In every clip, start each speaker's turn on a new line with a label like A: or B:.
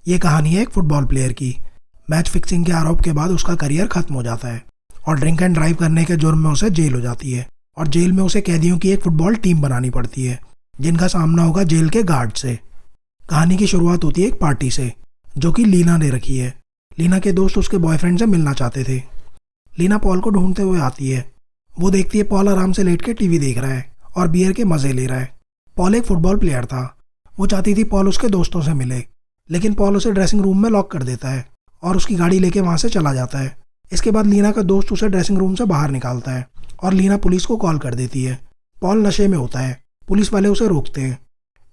A: ये कहानी है एक फुटबॉल प्लेयर की। मैच फिक्सिंग के आरोप के बाद उसका करियर खत्म हो जाता है और ड्रिंक एंड ड्राइव करने के जुर्म में उसे जेल हो जाती है और जेल में उसे कैदियों की एक फुटबॉल टीम बनानी पड़ती है जिनका सामना होगा जेल के गार्ड से। कहानी की शुरुआत होती है एक पार्टी से जो कि लीना ने रखी है। लीना के दोस्त उसके बॉयफ्रेंड से मिलना चाहते थे। लीना पॉल को ढूंढते हुए आती है। वो देखती है पॉल आराम से लेट के टीवी देख रहा है और बियर के मज़े ले रहा है। पॉल एक फुटबॉल प्लेयर था। वो चाहती थी पॉल उसके दोस्तों से मिले, लेकिन पॉल उसे ड्रेसिंग रूम में लॉक कर देता है और उसकी गाड़ी लेके वहाँ से चला जाता है। इसके बाद लीना का दोस्त उसे ड्रेसिंग रूम से बाहर निकालता है और लीना पुलिस को कॉल कर देती है। पॉल नशे में होता है। पुलिस वाले उसे रोकते हैं।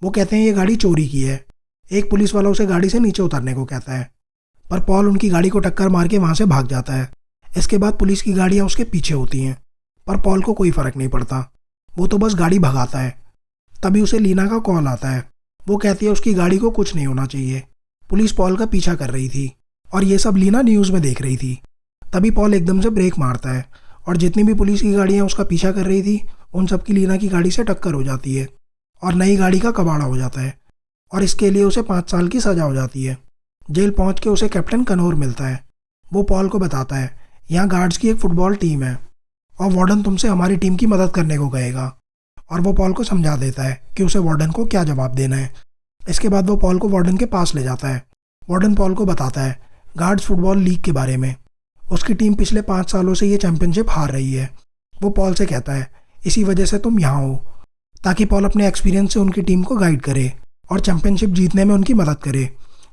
A: वो कहते हैं ये गाड़ी चोरी की है। एक पुलिस वाला उसे गाड़ी से नीचे उतरने को कहता है, पर पॉल उनकी गाड़ी को टक्कर मार के वहाँ से भाग जाता है। इसके बाद पुलिस की गाड़ियाँ उसके पीछे होती हैं, पर पॉल को कोई फ़र्क नहीं पड़ता। वो तो बस गाड़ी भगाता है। तभी उसे लीना का कॉल आता है। वो कहती है उसकी गाड़ी को कुछ नहीं होना चाहिए। पुलिस पॉल का पीछा कर रही थी और ये सब लीना न्यूज़ में देख रही थी। तभी पॉल एकदम से ब्रेक मारता है और जितनी भी पुलिस की गाड़ियाँ उसका पीछा कर रही थी उन सब की लीना की गाड़ी से टक्कर हो जाती है और नई गाड़ी का कबाड़ा हो जाता है और इसके लिए उसे 5 साल की सज़ा हो जाती है। जेल पहुंच के उसे कैप्टन कनोर मिलता है। वो पॉल को बताता है यहाँ गार्ड्स की एक फ़ुटबॉल टीम है और वार्डन तुमसे हमारी टीम की मदद करने को कहेगा। और वो पॉल को समझा देता है कि उसे वार्डन को क्या जवाब देना है। इसके बाद वो पॉल को वार्डन के पास ले जाता है। वार्डन पॉल को बताता है गार्ड्स फुटबॉल लीग के बारे में। उसकी टीम पिछले 5 सालों से ये चैंपियनशिप हार रही है। वो पॉल से कहता है इसी वजह से तुम यहाँ हो, ताकि पॉल अपने एक्सपीरियंस से उनकी टीम को गाइड करे और चैंपियनशिप जीतने में उनकी मदद करे।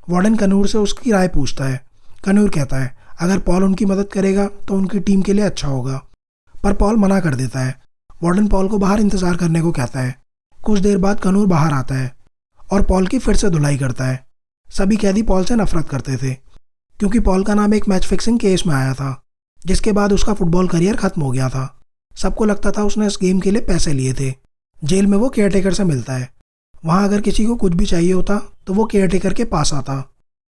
A: वार्डन कनूर से उसकी राय पूछता है। कनूर कहता है अगर पॉल उनकी मदद करेगा तो उनकी टीम के लिए अच्छा होगा, पर पॉल मना कर देता है। वार्डन पॉल को बाहर इंतज़ार करने को कहता है। कुछ देर बाद कनूर बाहर आता है और पॉल की फिर से धुलाई करता है। सभी कैदी पॉल से नफरत करते थे क्योंकि पॉल का नाम एक मैच फिक्सिंग केस में आया था, जिसके बाद उसका फुटबॉल करियर खत्म हो गया था। सबको लगता था उसने इस गेम के लिए पैसे लिए थे। जेल में वो केयरटेकर से मिलता है। वहाँ अगर किसी को कुछ भी चाहिए होता तो वो केयरटेकर के पास आता।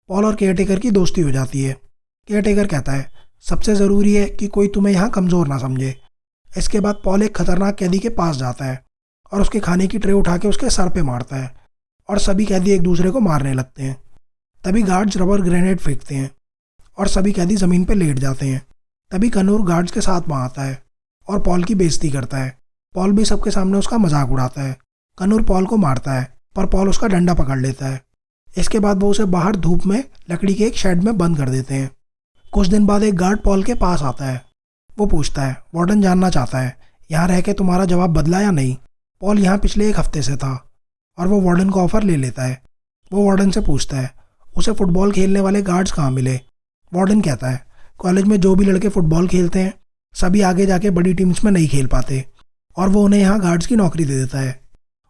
A: पॉल और केयरटेकर की दोस्ती हो जाती है। केयरटेकर कहता है सबसे ज़रूरी है कि कोई तुम्हें यहाँ कमज़ोर ना समझे। इसके बाद पॉल एक खतरनाक कैदी के पास जाता है और उसके खाने की ट्रे उठा के उसके सर पे मारता है और सभी कैदी एक दूसरे को मारने लगते हैं। तभी गार्ड्स रबर ग्रेनेड फेंकते हैं और सभी कैदी ज़मीन पर लेट जाते हैं। तभी कनूर गार्ड्स के साथ वहाँ आता है और पॉल की बेइज्जती करता है। पॉल भी सबके सामने उसका मजाक उड़ाता है। कनूर पॉल को मारता है, पर पॉल उसका डंडा पकड़ लेता है। इसके बाद वो उसे बाहर धूप में लकड़ी के एक शेड में बंद कर देते हैं। कुछ दिन बाद एक गार्ड पॉल के पास आता है। वो पूछता है वार्डन जानना चाहता है यहाँ रह के तुम्हारा जवाब बदला या नहीं। पॉल यहाँ पिछले 1 हफ्ते से था और वो वार्डन का ऑफ़र ले लेता है। वो वार्डन से पूछता है उसे फ़ुटबॉल खेलने वाले गार्ड्स कहाँ मिले। वार्डन कहता है कॉलेज में जो भी लड़के फ़ुटबॉल खेलते हैं सभी आगे जाके बड़ी टीम्स में नहीं खेल पाते और वो उन्हें यहाँ गार्ड्स की नौकरी दे देता है।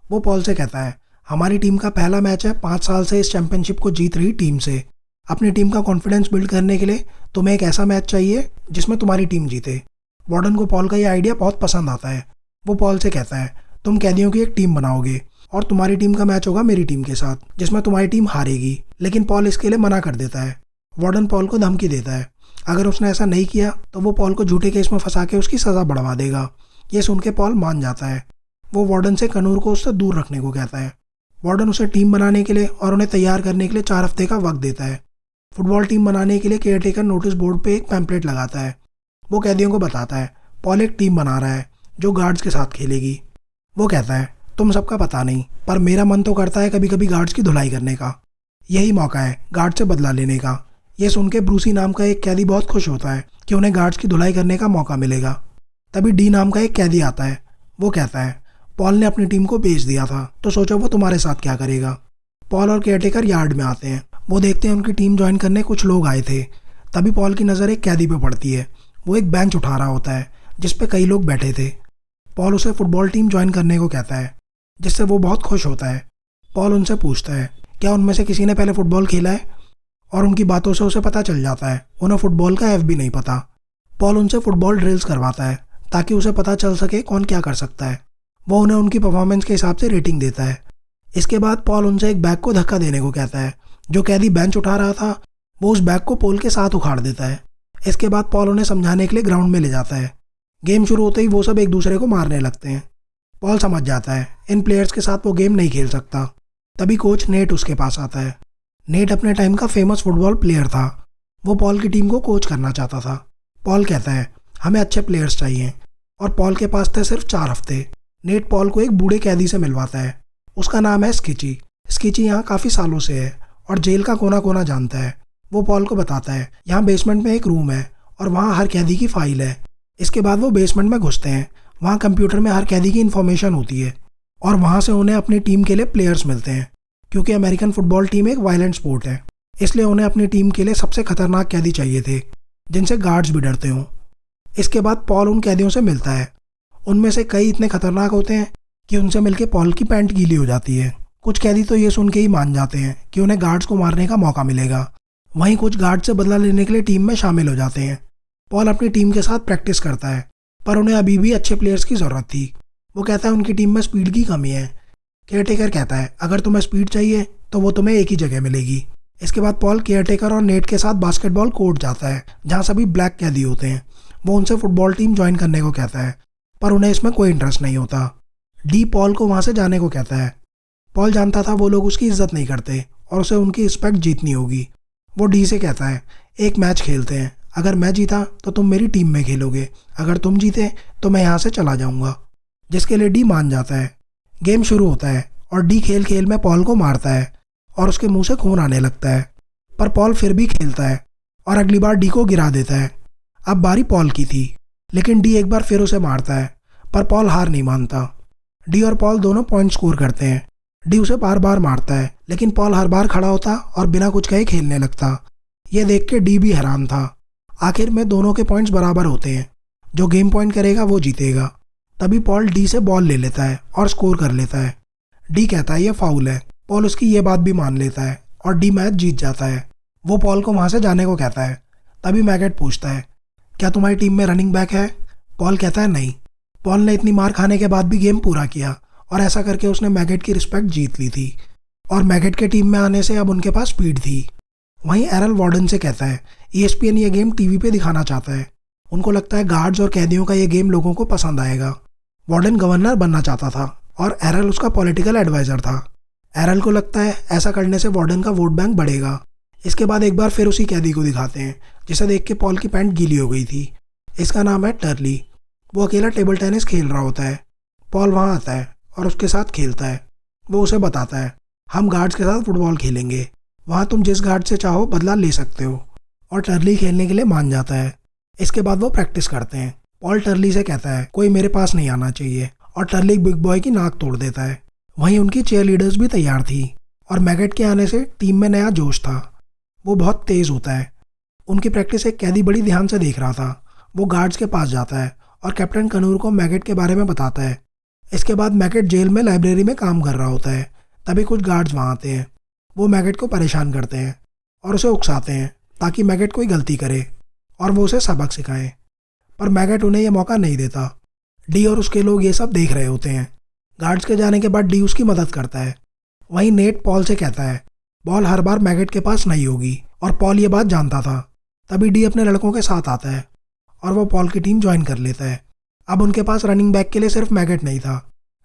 A: वो पॉल से कहता है हमारी टीम का पहला मैच है 5 साल से इस चैंपियनशिप को जीत रही टीम से। अपनी टीम का कॉन्फिडेंस बिल्ड करने के लिए तुम्हें एक ऐसा मैच चाहिए जिसमें तुम्हारी टीम जीते। वार्डन को पॉल का ये आइडिया बहुत पसंद आता है। वो पॉल से कहता है तुम कैदियों की एक टीम बनाओगे और तुम्हारी टीम का मैच होगा मेरी टीम के साथ, जिसमें तुम्हारी टीम हारेगी। लेकिन पॉल इसके लिए मना कर देता है। वार्डन पॉल को धमकी देता है अगर उसने ऐसा नहीं किया तो वो पॉल को झूठे केस में फंसा के उसकी सज़ा बढ़वा देगा। ये सुन के पॉल मान जाता है। वो वार्डन से कनूर को उससे दूर रखने को कहता है। वार्डन उसे टीम बनाने के लिए और उन्हें तैयार करने के लिए 4 हफ्ते का वक्त देता है। फुटबॉल टीम बनाने के लिए केयरटेकर नोटिस बोर्ड पे एक पैम्पलेट लगाता है। वो कैदियों को बताता है पॉल एक टीम बना रहा है जो गार्ड्स के साथ खेलेगी। वो कहता है तुम सबका पता नहीं, पर मेरा मन तो करता है कभी कभी गार्ड्स की धुलाई करने का। यही मौका है गार्ड से बदला लेने का। ये सुन के ब्रूसी नाम का एक कैदी बहुत खुश होता है कि उन्हें गार्ड्स की धुलाई करने का मौका मिलेगा। तभी डी नाम का एक कैदी आता है। वो कहता है पॉल ने अपनी टीम को बेच दिया था तो सोचो वो तुम्हारे साथ क्या करेगा। पॉल और केयरटेकर यार्ड में आते हैं। वो देखते हैं उनकी टीम ज्वाइन करने कुछ लोग आए थे। तभी पॉल की नज़र एक कैदी पे पड़ती है। वो एक बेंच उठा रहा होता है जिस पे कई लोग बैठे थे। पॉल उसे फुटबॉल टीम ज्वाइन करने को कहता है, जिससे वो बहुत खुश होता है। पॉल उनसे पूछता है क्या उनमें से किसी ने पहले फुटबॉल खेला है, और उनकी बातों से उसे पता चल जाता है उन्हें फुटबॉल का एफ भी नहीं पता। पॉल उनसे फुटबॉल ड्रिल्स करवाता है ताकि उसे पता चल सके कौन क्या कर सकता है। वो उन्हें उनकी परफॉर्मेंस के हिसाब से रेटिंग देता है। इसके बाद पॉल उनसे एक बैग को धक्का देने को कहता है। जो कैदी बेंच उठा रहा था वो उस बैग को पोल के साथ उखाड़ देता है। इसके बाद पॉल उन्हें समझाने के लिए ग्राउंड में ले जाता है। गेम शुरू होते ही वो सब एक दूसरे को मारने लगते हैं। पॉल समझ जाता है इन प्लेयर्स के साथ वो गेम नहीं खेल सकता। तभी कोच नेट उसके पास आता है। नेट अपने टाइम का फेमस फुटबॉल प्लेयर था। वो पॉल की टीम को कोच करना चाहता था। पॉल कहता है हमें अच्छे प्लेयर्स चाहिए, और पॉल के पास थे सिर्फ 4 हफ्ते। नेट पॉल को एक बूढ़े कैदी से मिलवाता है। उसका नाम है स्किची। स्किची यहाँ काफ़ी सालों से है और जेल का कोना कोना जानता है। वो पॉल को बताता है यहाँ बेसमेंट में एक रूम है और वहाँ हर कैदी की फाइल है। इसके बाद वो बेसमेंट में घुसते हैं। वहाँ कंप्यूटर में हर कैदी की इन्फॉर्मेशन होती है और वहाँ से उन्हें अपनी टीम के लिए प्लेयर्स मिलते हैं। क्योंकि अमेरिकन फुटबॉल टीम एक वायलेंट स्पोर्ट है, इसलिए उन्हें अपनी टीम के लिए सबसे खतरनाक कैदी चाहिए थे, जिनसे गार्ड्स भी डरते हों। इसके बाद पॉल उन कैदियों से मिलता है। उनमें से कई इतने खतरनाक होते हैं कि उनसे मिलके पॉल की पैंट गीली हो जाती है। कुछ कैदी तो ये सुन के ही मान जाते हैं कि उन्हें गार्ड्स को मारने का मौका मिलेगा। वहीं कुछ गार्ड से बदला लेने के लिए टीम में शामिल हो जाते हैं। पॉल अपनी टीम के साथ प्रैक्टिस करता है, पर उन्हें अभी भी अच्छे प्लेयर्स की ज़रूरत थी। वो कहता है उनकी टीम में स्पीड की कमी है। केयरटेकर कहता है अगर तुम्हें स्पीड चाहिए तो वो तुम्हें एक ही जगह मिलेगी। इसके बाद पॉल केयरटेकर और नेट के साथ बास्केटबॉल कोर्ट जाता है, जहाँ सभी ब्लैक कैदी होते हैं। वो उनसे फुटबॉल टीम ज्वाइन करने को कहता है, पर उन्हें इसमें कोई इंटरेस्ट नहीं होता। डी पॉल को वहाँ से जाने को कहता है। पॉल जानता था वो लोग उसकी इज्जत नहीं करते और उसे उनकी रिस्पेक्ट जीतनी होगी। वो डी से कहता है एक मैच खेलते हैं, अगर मैं जीता तो तुम मेरी टीम में खेलोगे, अगर तुम जीते तो मैं यहाँ से चला जाऊँगा। जिसके लिए डी मान जाता है। गेम शुरू होता है और डी खेल खेल में पॉल को मारता है और उसके मुंह से खून आने लगता है, पर पॉल फिर भी खेलता है और अगली बार डी को गिरा देता है। अब बारी पॉल की थी, लेकिन डी एक बार फिर उसे मारता है, पर पॉल हार नहीं मानता। डी और पॉल दोनों पॉइंट स्कोर करते हैं। डी उसे बार बार मारता है, लेकिन पॉल हर बार खड़ा होता और बिना कुछ कहे खेलने लगता। ये देख के डी भी हैरान था। आखिर में दोनों के पॉइंट्स बराबर होते हैं। जो गेम पॉइंट करेगा वो जीतेगा। तभी पॉल डी से बॉल ले लेता है और स्कोर कर लेता है। डी कहता है ये फाउल है। पॉल उसकी ये बात भी मान लेता है और डी मैच जीत जाता है। वो पॉल को वहाँ से जाने को कहता है। तभी मैगेट पूछता है क्या तुम्हारी टीम में रनिंग बैक है? पॉल कहता है नहीं। पॉल ने इतनी मार खाने के बाद भी गेम पूरा किया और ऐसा करके उसने मैगेट की रिस्पेक्ट जीत ली थी, और मैगेट के टीम में आने से अब उनके पास स्पीड थी। वहीं एरल वार्डन से कहता है ESPN ये गेम टीवी पे दिखाना चाहता है। उनको लगता है गार्ड्स और कैदियों का ये गेम लोगों को पसंद आएगा। वार्डन गवर्नर बनना चाहता था और एरल उसका पॉलिटिकल एडवाइज़र था। एरल को लगता है ऐसा करने से वार्डन का वोट बैंक बढ़ेगा। इसके बाद एक बार फिर उसी कैदी को दिखाते हैं जिसे देख के पॉल की पैंट गीली हो गई थी। इसका नाम है टर्ली। वो अकेला टेबल टेनिस खेल रहा होता है। पॉल वहाँ आता है और उसके साथ खेलता है। वो उसे बताता है हम गार्ड्स के साथ फुटबॉल खेलेंगे, वहाँ तुम जिस गार्ड से चाहो बदला ले सकते हो। और टर्ली खेलने के लिए मान जाता है। इसके बाद वो प्रैक्टिस करते हैं। पॉल टर्ली से कहता है कोई मेरे पास नहीं आना चाहिए, और टर्ली बिग बॉय की नाक तोड़ देता है। वहीं उनकी चेयर लीडर्स भी तैयार थी और मैगेट के आने से टीम में नया जोश था। वो बहुत तेज़ होता है। उनकी प्रैक्टिस एक कैदी बड़ी ध्यान से देख रहा था। वो गार्ड्स के पास जाता है और कैप्टन कनूर को मैगेट के बारे में बताता है। इसके बाद मैगेट जेल में लाइब्रेरी में काम कर रहा होता है। तभी कुछ गार्ड्स वहाँ आते हैं। वो मैगेट को परेशान करते हैं और उसे उकसाते हैं ताकि मैगेट कोई गलती करे और वो उसे सबक सिखाएं, पर मैगेट उन्हें यह मौका नहीं देता। डी और उसके लोग ये सब देख रहे होते हैं। गार्ड्स के जाने के बाद डी उसकी मदद करता है। वहीं नेट पॉल से कहता है बॉल हर बार मैगेट के पास नहीं होगी, और पॉल ये बात जानता था। तभी डी अपने लड़कों के साथ आता है और वो पॉल की टीम ज्वाइन कर लेता है। अब उनके पास रनिंग बैक के लिए सिर्फ मैगेट नहीं था।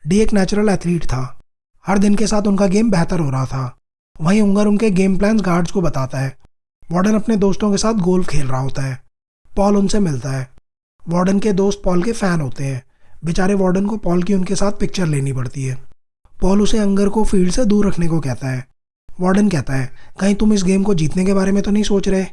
A: डी एक नेचुरल एथलीट था। हर दिन के साथ उनका गेम बेहतर हो रहा था। वहीं उंगर उनके गेम प्लान्स गार्ड्स को बताता है। वार्डन अपने दोस्तों के साथ गोल्फ खेल रहा होता है। पॉल उनसे मिलता है। वार्डन के दोस्त पॉल के फ़ैन होते हैं। बेचारे वार्डन को पॉल की उनके साथ पिक्चर लेनी पड़ती है। पॉल उसे अंगर को फील्ड से दूर रखने को कहता है। वार्डन कहता है कहीं तुम इस गेम को जीतने के बारे में तो नहीं सोच रहे?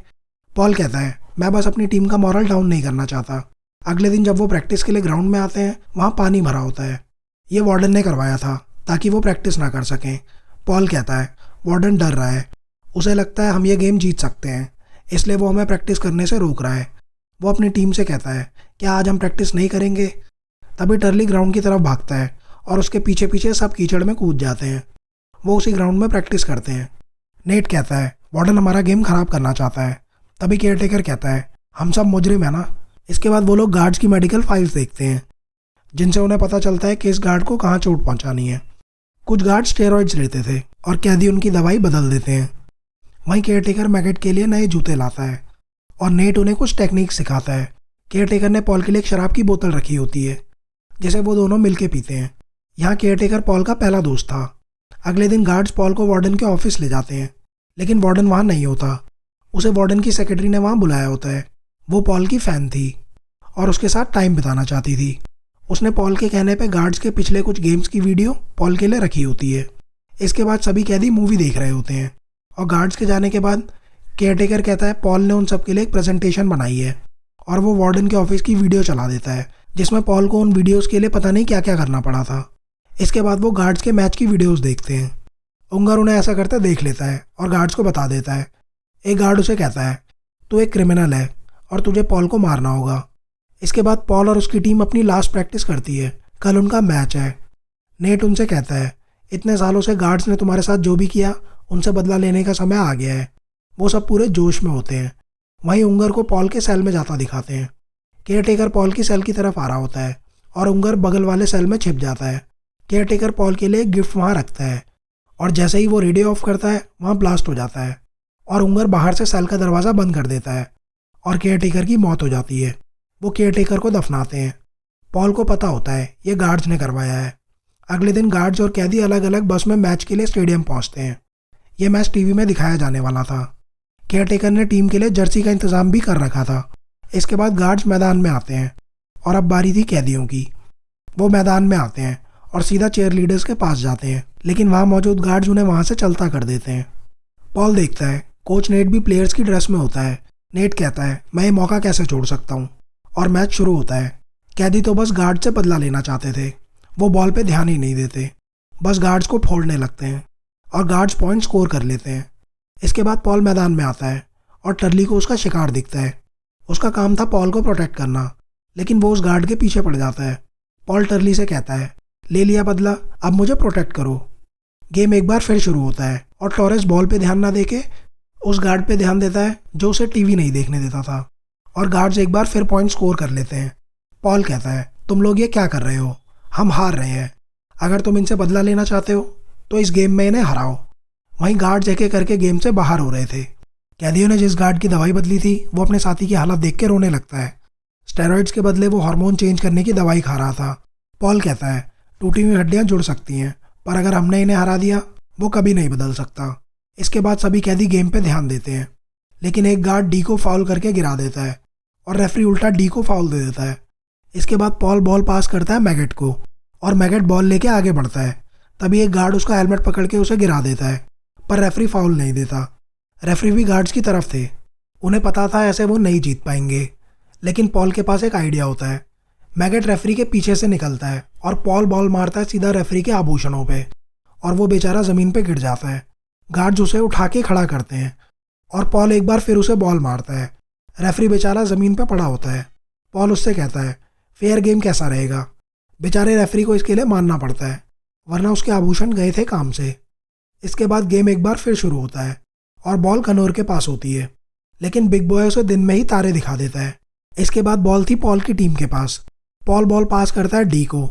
A: पॉल कहता है मैं बस अपनी टीम का मॉरल डाउन नहीं करना चाहता। अगले दिन जब वो प्रैक्टिस के लिए ग्राउंड में आते हैं, वहाँ पानी भरा होता है। ये वार्डन ने करवाया था ताकि वो प्रैक्टिस ना कर सकें। पॉल कहता है वार्डन डर रहा है। उसे लगता है हम ये गेम जीत सकते हैं, इसलिए वो हमें प्रैक्टिस करने से रोक रहा है। वो अपनी टीम से कहता है क्या आज हम प्रैक्टिस नहीं करेंगे? तभी टर्ली ग्राउंड की तरफ भागता है और उसके पीछे पीछे सब कीचड़ में कूद जाते हैं। वो उसी ग्राउंड में प्रैक्टिस करते हैं। नेट कहता है वार्डन हमारा गेम खराब करना चाहता है। तभी केयरटेकर कहता है हम सब मुजरिम है ना। इसके बाद वो लोग गार्ड्स की मेडिकल फाइल्स देखते हैं, जिनसे उन्हें पता चलता है कि इस गार्ड को कहाँ चोट पहुँचानी है। कुछ गार्ड स्टेरॉइड्स लेते थे और कैदी उनकी दवाई बदल देते हैं। वहीं केयरटेकर मैगेट के लिए नए जूते लाता है और नेट उन्हें कुछ टेक्निक सिखाता है। केयरटेकर ने पॉल के लिए एक शराब की बोतल रखी होती है, जिसे वो दोनों मिलके पीते हैं। यहाँ केयरटेकर पॉल का पहला दोस्त था। अगले दिन गार्ड्स पॉल को वार्डन के ऑफिस ले जाते हैं। लेकिन वार्डन वहाँ नहीं होता। उसे वार्डन की सेक्रेटरी ने वहाँ बुलाया होता है। वो पॉल की फ़ैन थी और उसके साथ टाइम बिताना चाहती थी। उसने पॉल के कहने पे गार्ड्स के पिछले कुछ गेम्स की वीडियो पॉल के लिए रखी होती है। इसके बाद सभी कैदी मूवी देख रहे होते हैं और गार्ड्स के जाने के बाद केयरटेकर कहता है पॉल ने उन सब के लिए एक प्रेजेंटेशन बनाई है, और वो वार्डन के ऑफिस की वीडियो चला देता है जिसमें पॉल को उन वीडियोस के लिए पता नहीं क्या क्या करना पड़ा था। इसके बाद वो गार्ड्स के मैच की वीडियोस देखते हैं। उंगर उन्हें ऐसा करते देख लेता है और गार्ड्स को बता देता है। एक गार्ड उसे कहता है तू एक क्रिमिनल है और तुझे पॉल को मारना होगा। इसके बाद पॉल और उसकी टीम अपनी लास्ट प्रैक्टिस करती है। कल उनका मैच है। नेट उनसे कहता है इतने सालों से गार्ड्स ने तुम्हारे साथ जो भी किया उनसे बदला लेने का समय आ गया है। वो सब पूरे जोश में होते हैं। वहीं उंगर को पॉल के सेल में जाता दिखाते हैं। केयरटेकर पॉल की सेल की तरफ आ रहा होता है और उंगर बगल वाले सेल में छिप जाता है। केयरटेकर पॉल के लिए एक गिफ्ट वहाँ रखता है और जैसे ही वो रेडियो ऑफ करता है वहाँ ब्लास्ट हो जाता है और उंगर बाहर से सेल का दरवाज़ा बंद कर देता है और केयरटेकर की मौत हो जाती है। वो केयरटेकर को दफनाते हैं। पॉल को पता होता है ये गार्ड्स ने करवाया है। अगले दिन गार्ड्स और कैदी अलग अलग बस में मैच के लिए स्टेडियम पहुंचते हैं। ये मैच टीवी में दिखाया जाने वाला था। केयरटेकर ने टीम के लिए जर्सी का इंतजाम भी कर रखा था। इसके बाद गार्ड्स मैदान में आते हैं और अब बारी थी कैदियों की। वो मैदान में आते हैं और सीधा चेयर लीडर्स के पास जाते हैं, लेकिन वहाँ मौजूद गार्ड्स उन्हें वहाँ से चलता कर देते हैं। पॉल देखता है कोच नेट भी प्लेयर्स की ड्रेस में होता है। नेट कहता है मैं ये मौका कैसे छोड़ सकता हूँ, और मैच शुरू होता है। कैदी तो बस गार्ड से बदला लेना चाहते थे। वो बॉल पे ध्यान ही नहीं देते, बस गार्ड्स को फोड़ने लगते हैं और गार्ड्स पॉइंट स्कोर कर लेते हैं। इसके बाद पॉल मैदान में आता है और टर्ली को उसका शिकार दिखता है। उसका काम था पॉल को प्रोटेक्ट करना, लेकिन वो उस गार्ड के पीछे पड़ जाता है। पॉल टर्ली से कहता है ले लिया बदला, अब मुझे प्रोटेक्ट करो। गेम एक बार फिर शुरू होता है और टॉरेस बॉल पे ध्यान ना देके उस गार्ड पे ध्यान देता है जो उसे टीवी नहीं देखने देता था, और गार्ड्स एक बार फिर पॉइंट स्कोर कर लेते हैं। पॉल कहता है तुम लोग ये क्या कर रहे हो, हम हार रहे हैं। अगर तुम इनसे बदला लेना चाहते हो तो इस गेम में इन्हें हराओ। वहीं गार्ड्स एक एक करके गेम से बाहर हो रहे थे। कैदियों ने जिस गार्ड की दवाई बदली थी वो अपने साथी की हालत देख के रोने लगता है। स्टेरॉइड्स के बदले वो हार्मोन चेंज करने की दवाई खा रहा था। पॉल कहता है टूटी हुई हड्डियां जुड़ सकती हैं, पर अगर हमने इन्हें हरा दिया वो कभी नहीं बदल सकता। इसके बाद सभी कैदी गेम पे ध्यान देते हैं, लेकिन एक गार्ड डी को फाउल करके गिरा देता है और रेफरी उल्टा डी को फाउल दे देता है। इसके बाद पॉल बॉल पास करता है मैगेट को और मैगेट बॉल लेके आगे बढ़ता है। तभी एक गार्ड उसका हेलमेट पकड़ के उसे गिरा देता है, पर रेफरी फाउल नहीं देता। रेफरी भी गार्ड्स की तरफ थे। उन्हें पता था ऐसे वो नहीं जीत पाएंगे, लेकिन पॉल के पास एक आइडिया होता है। मैगेट रेफरी के पीछे से निकलता है और पॉल बॉल मारता है सीधा रेफरी के आभूषणों पे, और वो बेचारा ज़मीन पे गिर जाता है। गार्ड्स उसे उठा के खड़ा करते हैं और पॉल एक बार फिर उसे बॉल मारता है। रेफरी बेचारा ज़मीन पे पड़ा होता है। पॉल उससे कहता है फेयर गेम कैसा रहेगा। बेचारे रेफरी को इसके लिए मानना पड़ता है, वरना उसके आभूषण गए थे काम से। इसके बाद गेम एक बार फिर शुरू होता है और बॉल कनोर के पास होती है, लेकिन बिग बॉय उसे दिन में ही तारे दिखा देता है। इसके बाद बॉल थी पॉल की टीम के पास। पॉल बॉल पास करता है डी को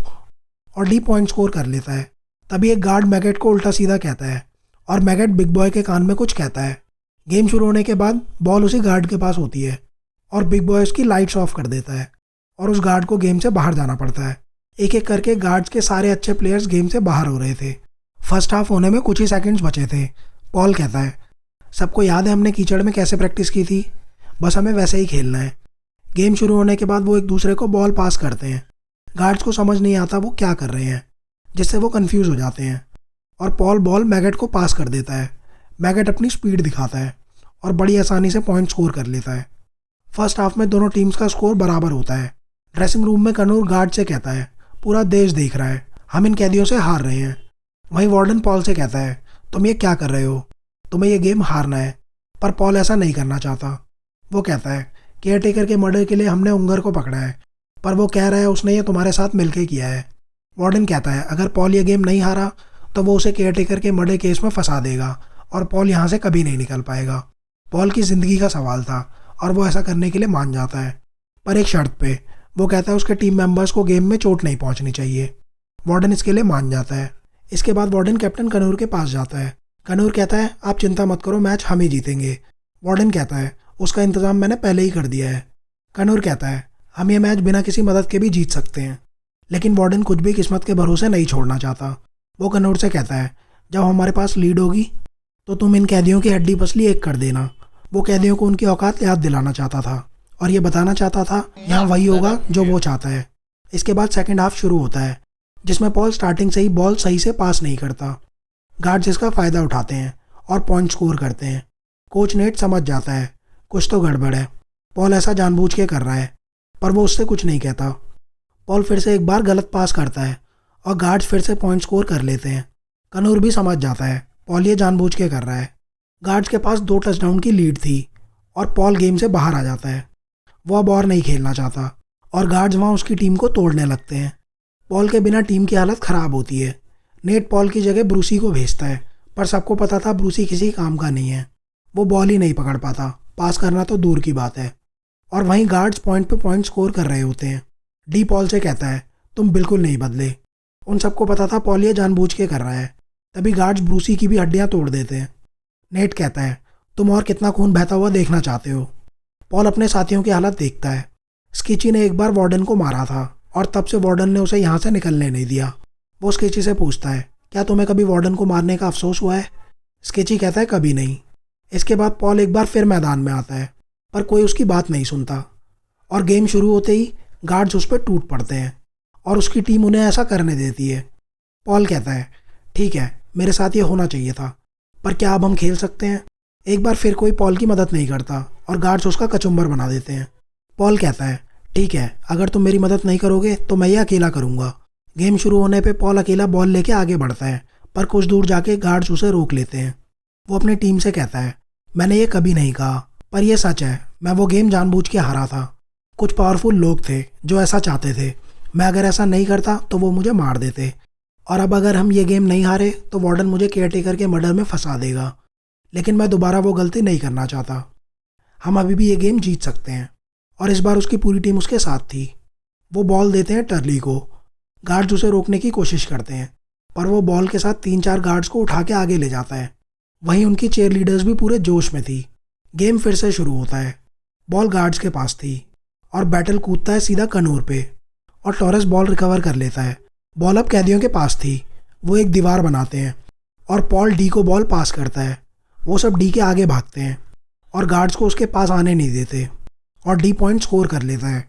A: और डी पॉइंट स्कोर कर लेता है। तभी एक गार्ड मैगेट को उल्टा सीधा कहता है और मैगेट बिग बॉय के कान में कुछ कहता है। गेम शुरू होने के बाद बॉल उसी गार्ड के पास होती है और बिग बॉय उसकी लाइट्स ऑफ कर देता है और उस गार्ड को गेम से बाहर जाना पड़ता है। एक एक करके गार्ड्स के सारे अच्छे प्लेयर्स गेम से बाहर हो रहे थे। फर्स्ट हाफ होने में कुछ ही सेकंड्स बचे थे। पॉल कहता है सबको याद है हमने कीचड़ में कैसे प्रैक्टिस की थी, बस हमें वैसे ही खेलना है। गेम शुरू होने के बाद वो एक दूसरे को बॉल पास करते हैं। गार्ड्स को समझ नहीं आता वो क्या कर रहे हैं, जिससे वो कंफ्यूज हो जाते हैं और पॉल बॉल मैगेट को पास कर देता है। मैगेट अपनी स्पीड दिखाता है और बड़ी आसानी से पॉइंट स्कोर कर लेता है। फर्स्ट हाफ में दोनों टीम्स का स्कोर बराबर होता है। ड्रेसिंग रूम में कनूर गार्ड से कहता है पूरा देश देख रहा है, हम इन कैदियों से हार रहे हैं। वहीं वार्डन पॉल से कहता है तुम ये क्या कर रहे हो, तुम्हें ये गेम हारना है। पर पॉल ऐसा नहीं करना चाहता। वो कहता है केयरटेकर के मर्डर के लिए हमने उंगर को पकड़ा है, पर वो कह रहा है उसने ये तुम्हारे साथ मिलकर किया है। वार्डन कहता है अगर पॉल ये गेम नहीं हारा तो वो उसे केयरटेकर के मर्डर केस में फंसा देगा और पॉल यहाँ से कभी नहीं निकल पाएगा। पॉल की ज़िंदगी का सवाल था और वो ऐसा करने के लिए मान जाता है, पर एक शर्त पे। वो कहता है उसके टीम मेंबर्स को गेम में चोट नहीं पहुंचनी चाहिए। वार्डन इसके लिए मान जाता है। इसके बाद वार्डन कैप्टन कनूर के पास जाता है। कनूर कहता है आप चिंता मत करो, मैच हम ही जीतेंगे। वार्डन कहता है उसका इंतज़ाम मैंने पहले ही कर दिया है। कनूर कहता है हम ये मैच बिना किसी मदद के भी जीत सकते हैं, लेकिन वार्डन कुछ भी किस्मत के भरोसे नहीं छोड़ना चाहता। वो कनूर से कहता है जब हमारे पास लीड होगी तो तुम इन कैदियों की हड्डी पसली एक कर देना। वो कैदियों को उनकी औकात याद दिलाना चाहता था और ये बताना चाहता था यहाँ वही होगा जो वो चाहता है। इसके बाद सेकंड हाफ शुरू होता है जिसमें पॉल स्टार्टिंग से ही बॉल सही से पास नहीं करता। गार्ड्स इसका फ़ायदा उठाते हैं और पॉइंट स्कोर करते हैं। कोच नेट समझ जाता है कुछ तो गड़बड़ है, पॉल ऐसा जानबूझ के कर रहा है, पर वो उससे कुछ नहीं कहता। पॉल फिर से एक बार गलत पास करता है और गार्ड्स फिर से पॉइंट स्कोर कर लेते हैं। कनूर भी समझ जाता है पॉल ये जानबूझ के कर रहा है। गार्ड्स के पास 2 टचडाउन की लीड थी और पॉल गेम से बाहर आ जाता है। वो अब और नहीं खेलना चाहता और गार्ड्स वहाँ उसकी टीम को तोड़ने लगते हैं। पॉल के बिना टीम की हालत ख़राब होती है। नेट पॉल की जगह ब्रूसी को भेजता है, पर सबको पता था ब्रूसी किसी काम का नहीं है। वो बॉल ही नहीं पकड़ पाता, पास करना तो दूर की बात है। और वहीं गार्ड्स पॉइंट पे पॉइंट स्कोर कर रहे होते हैं। डी पॉल से कहता है तुम बिल्कुल नहीं बदले। उन सबको पता था पॉल ये जानबूझ के कर रहा है। तभी गार्ड्स ब्रूसी की भी हड्डियां तोड़ देते हैं। नेट कहता है तुम और कितना खून बहता हुआ देखना चाहते हो। पॉल अपने साथियों की हालत देखता है। स्केची ने एक बार वार्डन को मारा था और तब से वार्डन ने उसे यहाँ से निकलने नहीं दिया। वो स्केची से पूछता है क्या तुम्हें कभी वार्डन को मारने का अफसोस हुआ है? स्केची कहता है कभी नहीं। इसके बाद पॉल एक बार फिर मैदान में आता है, पर कोई उसकी बात नहीं सुनता और गेम शुरू होते ही गार्ड्स उस पर टूट पड़ते हैं और उसकी टीम उन्हें ऐसा करने देती है। पॉल कहता है ठीक है, मेरे साथ ये होना चाहिए था, पर क्या अब हम खेल सकते हैं? एक बार फिर कोई पॉल की मदद नहीं करता और गार्ड्स उसका कचुम्बर बना देते हैं। पॉल कहता है ठीक है, अगर तुम मेरी मदद नहीं करोगे तो मैं ये अकेला करूँगा। गेम शुरू होने पे पॉल अकेला बॉल लेके आगे बढ़ता है, पर कुछ दूर जाके गार्ड्स उसे रोक लेते हैं। वो अपनी टीम से कहता है मैंने ये कभी नहीं कहा, पर यह सच है, मैं वो गेम जानबूझ के हारा था। कुछ पावरफुल लोग थे जो ऐसा चाहते थे। मैं अगर ऐसा नहीं करता तो वो मुझे मार देते, और अब अगर हम ये गेम नहीं हारे तो वार्डन मुझे केयरटेकर के मर्डर में फंसा देगा। लेकिन मैं दोबारा वो गलती नहीं करना चाहता। हम अभी भी ये गेम जीत सकते हैं। और इस बार उसकी पूरी टीम उसके साथ थी। वो बॉल देते हैं टर्ली को। गार्ड्स उसे रोकने की कोशिश करते हैं, पर वो बॉल के साथ 3-4 गार्ड्स को उठा के आगे ले जाता है। वहीं उनकी चेयर लीडर्स भी पूरे जोश में थी। गेम फिर से शुरू होता है। बॉल गार्ड्स के पास थी और बैटल कूदता है सीधा कनूर पे और टॉरस बॉल रिकवर कर लेता है। बॉल अब कैदियों के पास थी। वो एक दीवार बनाते हैं और पॉल डी को बॉल पास करता है। वो सब डी के आगे भागते हैं और गार्ड्स को उसके पास आने नहीं देते और डी पॉइंट स्कोर कर लेता है।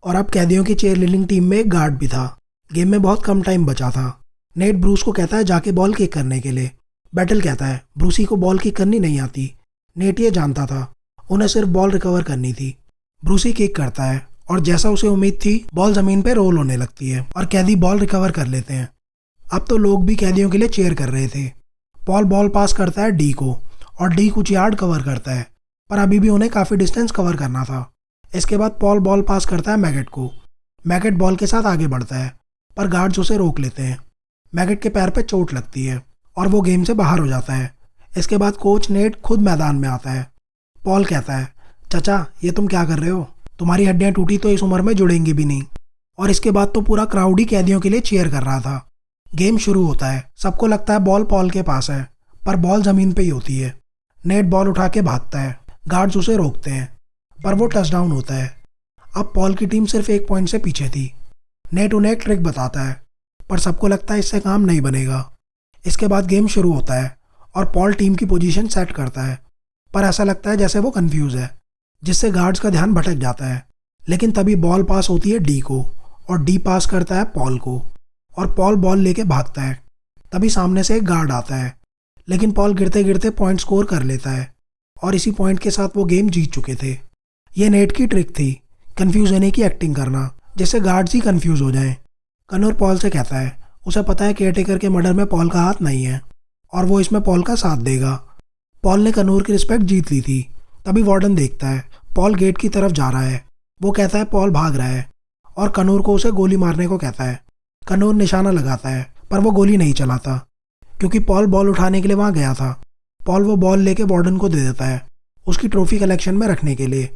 A: और अब कैदियों की चेयर लीडिंग टीम में एक गार्ड भी था। गेम में बहुत कम टाइम बचा था। नेट ब्रूस को कहता है जाके बॉल किक करने के लिए। बैटल कहता है ब्रूसी को बॉल किक करनी नहीं आती। नेट ये जानता था, उन्हें सिर्फ बॉल रिकवर करनी थी। ब्रूसी किक करता है और जैसा उसे उम्मीद थी बॉल ज़मीन पर रोल होने लगती है और कैदी बॉल रिकवर कर लेते हैं। अब तो लोग भी कैदियों के लिए चेयर कर रहे थे। पॉल बॉल पास करता है डी को और डी कुछ यार्ड कवर करता है, पर अभी भी उन्हें काफ़ी डिस्टेंस कवर करना था। इसके बाद पॉल बॉल पास करता है मैगेट को। मैगेट बॉल के साथ आगे बढ़ता है, पर गार्ड्स उसे रोक लेते हैं। मैगेट के पैर पे चोट लगती है और वो गेम से बाहर हो जाता है। इसके बाद कोच नेट खुद मैदान में आता है। पॉल कहता है चाचा ये तुम क्या कर रहे हो? तुम्हारी हड्डियाँ टूटी तो इस उम्र में जुड़ेंगी भी नहीं। और इसके बाद तो पूरा क्राउड ही कैदियों के लिए चीयर कर रहा था। गेम शुरू होता है। सबको लगता है बॉल पॉल के पास है, पर बॉल ज़मीन पे ही होती है। नेट बॉल उठा के भागता है। गार्ड्स उसे रोकते हैं, पर वो टचडाउन होता है। अब पॉल की टीम सिर्फ 1 पॉइंट से पीछे थी। नेट उन्हें एक ट्रिक बताता है, पर सबको लगता है इससे काम नहीं बनेगा। इसके बाद गेम शुरू होता है और पॉल टीम की पोजीशन सेट करता है, पर ऐसा लगता है जैसे वो कंफ्यूज है, जिससे गार्ड्स का ध्यान भटक जाता है। लेकिन तभी बॉल पास होती है डी को और डी पास करता है पॉल को और पॉल बॉल लेके भागता है। तभी सामने से एक गार्ड आता है, लेकिन पॉल गिरते गिरते पॉइंट स्कोर कर लेता है और इसी पॉइंट के साथ वो गेम जीत चुके थे। ये नेट की ट्रिक थी, कंफ्यूज होने की एक्टिंग करना, जिससे गार्ड्स ही कंफ्यूज हो जाएं। कनूर पॉल से कहता है उसे पता है केयरटेकर के मर्डर में पॉल का हाथ नहीं है और वो इसमें पॉल का साथ देगा। पॉल ने कनूर की रिस्पेक्ट जीत ली थी। तभी वार्डन देखता है पॉल गेट की तरफ जा रहा है। वो कहता है पॉल भाग रहा है और कनूर को उसे गोली मारने को कहता है। कनूर निशाना लगाता है, पर वो गोली नहीं चलाता क्योंकि पॉल बॉल उठाने के लिए वहाँ गया था। पॉल वो बॉल लेके वार्डन को दे देता है उसकी ट्रॉफी कलेक्शन में रखने के लिए।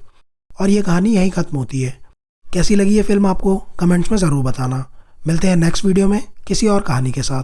A: और ये कहानी यहीं ख़त्म होती है। कैसी लगी ये फिल्म आपको कमेंट्स में ज़रूर बताना। मिलते हैं नेक्स्ट वीडियो में किसी और कहानी के साथ।